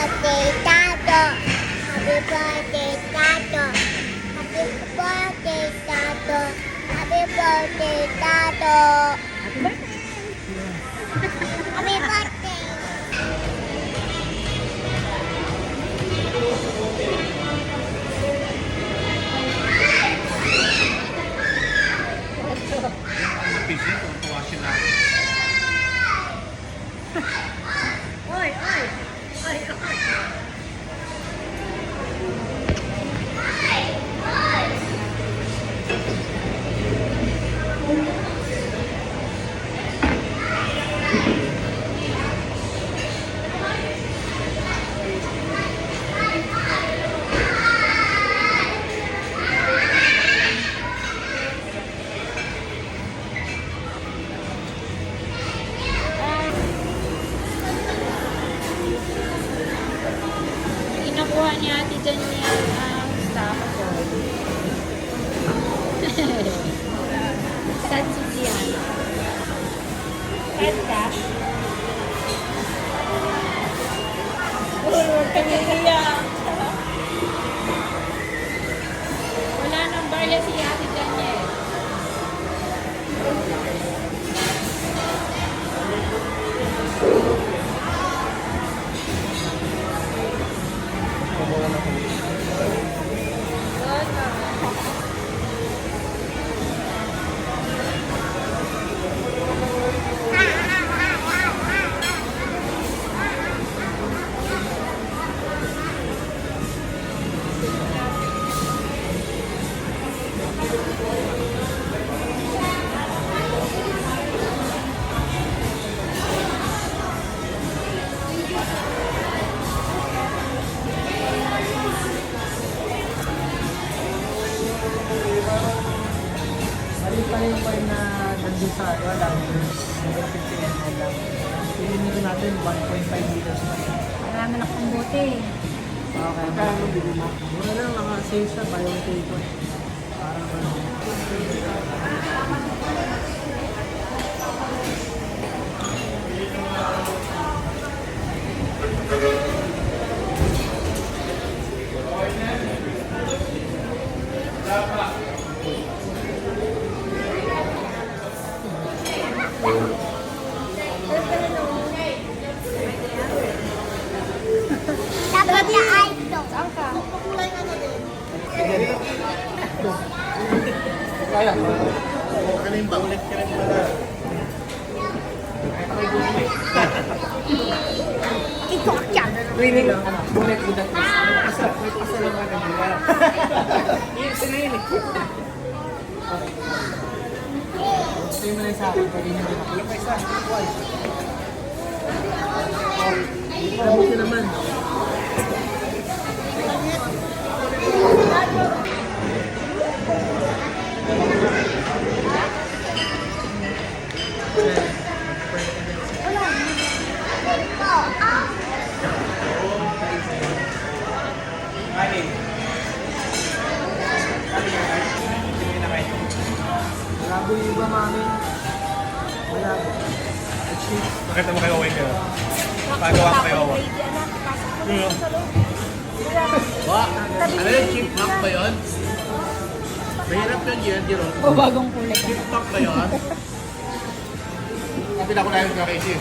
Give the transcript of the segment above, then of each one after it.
birthday, Tato. Happy birthday, Tato. Happy birthday, Tato. Happy birthday, Tato. Happy birthday! Happy birthday. Busy, tuwa sila. Oy, oy! Oy, oy! Kinukuha ni Ate Daniel ang staff ko. Sad si Gian. Sad ka? Uy, huwag kang iiyak. Wala nang barya si Ate Daniel. Mali pala yung coin na nandun sa lang, 50 ml lang. Pilimito natin 1.5 liters na. Marami na akong bote. Okay, kaya bili mo. Mura lang, mga sales na, buy one take one. Parang ano. Dapat na ito. Kaya. Okay na yung baulit ka rin pala. Ito yan. Really? Bullet with that is. May isa lang nga nabila. Yun, sila yun eh. Gusto mo na sa akin, pwede nyo rin ako. Yung isa, twice. Sabi ko naman. Malabo yung iba, mami. Malabo. Nakita mo kayo kayo. Pagawa ko kayo. Wa, ano yung chip lock ba yun? Mahirap yun yun, Jiro. O bagong kulay. Chip lock ba yun? Kapila ko na yun sa Casey.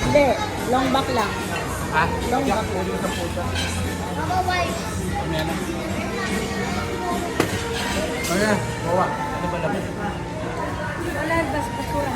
Hindi, long back lang. Ha? Long back. Ano? Bawa. Ano ba laman? Wala, basura.